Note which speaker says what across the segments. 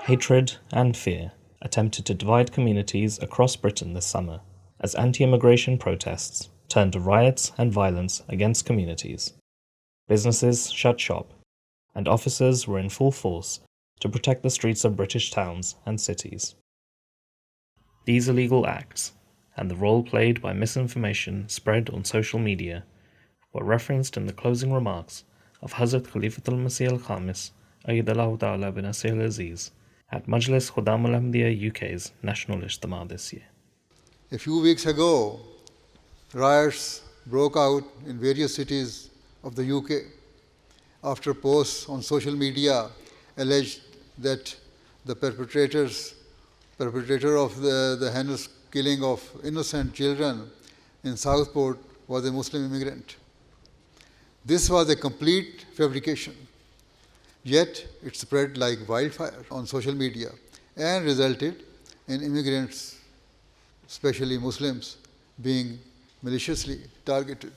Speaker 1: Hatred and fear attempted to divide communities across Britain this summer as anti-immigration protests turned to riots and violence against communities. Businesses shut shop, and officers were in full force to protect the streets of British towns and cities. These illegal acts, and the role played by misinformation spread on social media, were referenced in the closing remarks of Hazrat Khalifatul Masih al-Khamis Ayyadallahu Ta'ala bin Nasir al-Aziz at Majlis Khudam al-Ahmadiyya UK's National Ijtima this year.
Speaker 2: A few weeks ago, riots broke out in various cities of the UK after posts on social media alleged that the perpetrator of the heinous killing of innocent children in Southport was a Muslim immigrant. This was a complete fabrication, yet it spread like wildfire on social media and resulted in immigrants, especially Muslims, being maliciously targeted.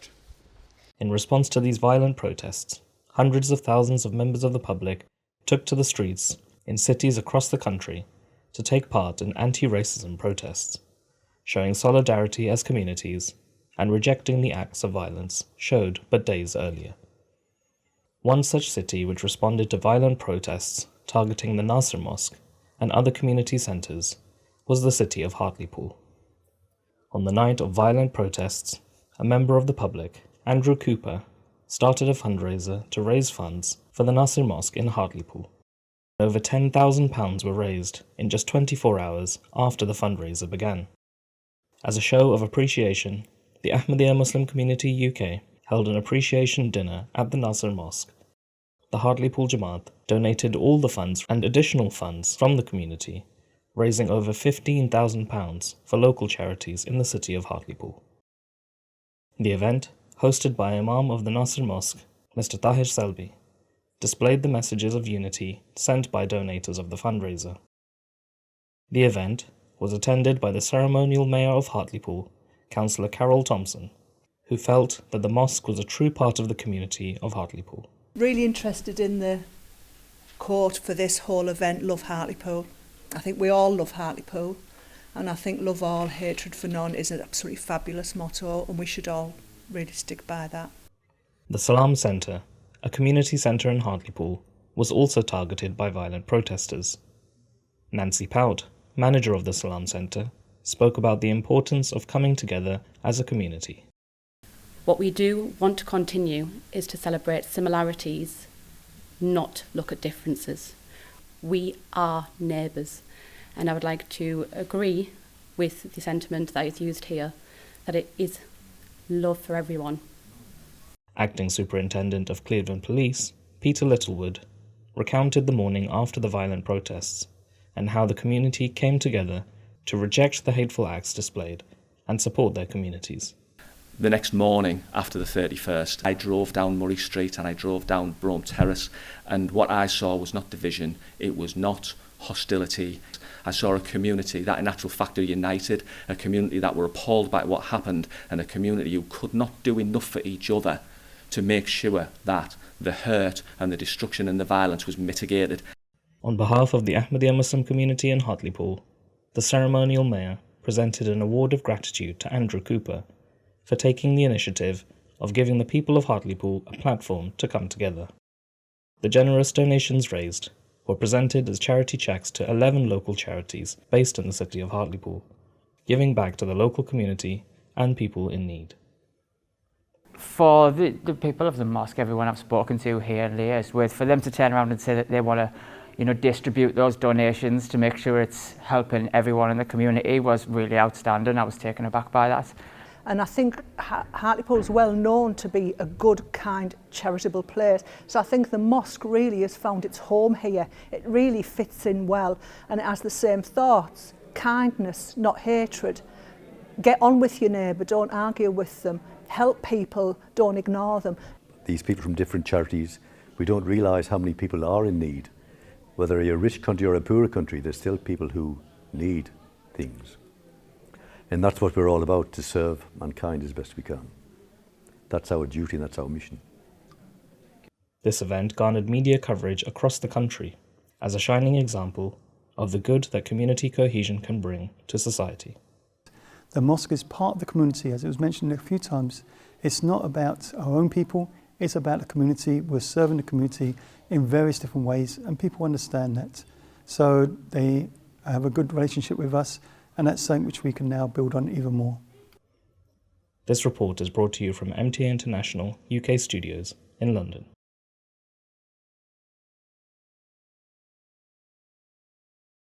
Speaker 1: In response to these violent protests, hundreds of thousands of members of the public took to the streets in cities across the country to take part in anti-racism protests, showing solidarity as communities and rejecting the acts of violence showed but days earlier. One such city which responded to violent protests targeting the Nasr Mosque and other community centres was the city of Hartlepool. On the night of violent protests, a member of the public, Andrew Cooper, started a fundraiser to raise funds for the Nasr Mosque in Hartlepool. Over £10,000 were raised in just 24 hours after the fundraiser began. As a show of appreciation, the Ahmadiyya Muslim Community UK held an appreciation dinner at the Nasr Mosque. The Hartlepool Jamaat donated all the funds and additional funds from the community, raising over £15,000 for local charities in the city of Hartlepool. The event, hosted by Imam of the Nasr Mosque, Mr. Tahir Selby, displayed the messages of unity sent by donators of the fundraiser. The event was attended by the ceremonial mayor of Hartlepool, Councillor Carol Thompson, who felt that the mosque was a true part of the community of Hartlepool.
Speaker 3: Really interested in the quote for this whole event, Love Hartlepool. I think we all love Hartlepool, and I think love all, hatred for none is an absolutely fabulous motto, and we should all really stick by that.
Speaker 1: The Salam Centre, a community centre in Hartlepool, was also targeted by violent protesters. Nancy Pout, manager of the Salam Centre, spoke about the importance of coming together as a community.
Speaker 4: What we do want to continue is to celebrate similarities, not look at differences. We are neighbours, and I would like to agree with the sentiment that is used here, that it is love for everyone.
Speaker 1: Acting Superintendent of Cleveland Police, Peter Littlewood, recounted the morning after the violent protests and how the community came together to reject the hateful acts displayed and support their communities.
Speaker 5: The next morning, after the 31st, I drove down Murray Street and I drove down Brougham Terrace, and what I saw was not division, it was not hostility. I saw a community that in actual fact are united, a community that were appalled by what happened, and a community who could not do enough for each other to make sure that the hurt and the destruction and the violence was mitigated.
Speaker 1: On behalf of the Ahmadiyya Muslim community in Hartlepool, the ceremonial mayor presented an award of gratitude to Andrew Cooper for taking the initiative of giving the people of Hartlepool a platform to come together. The generous donations raised were presented as charity cheques to 11 local charities based in the city of Hartlepool, giving back to the local community and people in need.
Speaker 6: For the people of the mosque, everyone I've spoken to here and liaised with, for them to turn around and say that they want to distribute those donations to make sure it's helping everyone in the community was really outstanding. I was taken aback by that.
Speaker 3: And I think Hartlepool is well known to be a good, kind, charitable place. So I think the mosque really has found its home here. It really fits in well, and it has the same thoughts: kindness, not hatred. Get on with your neighbour, don't argue with them. Help people, don't ignore them.
Speaker 7: These people from different charities, we don't realise how many people are in need. Whether you're a rich country or a poor country, there's still people who need things. And that's what we're all about, to serve mankind as best we can. That's our duty and that's our mission.
Speaker 1: This event garnered media coverage across the country as a shining example of the good that community cohesion can bring to society.
Speaker 8: The mosque is part of the community, as it was mentioned a few times. It's not about our own people, it's about the community. We're serving the community in various different ways, and people understand that. So they have a good relationship with us, and that's something which we can now build on even more.
Speaker 1: This report is brought to you from MTA International UK Studios in London.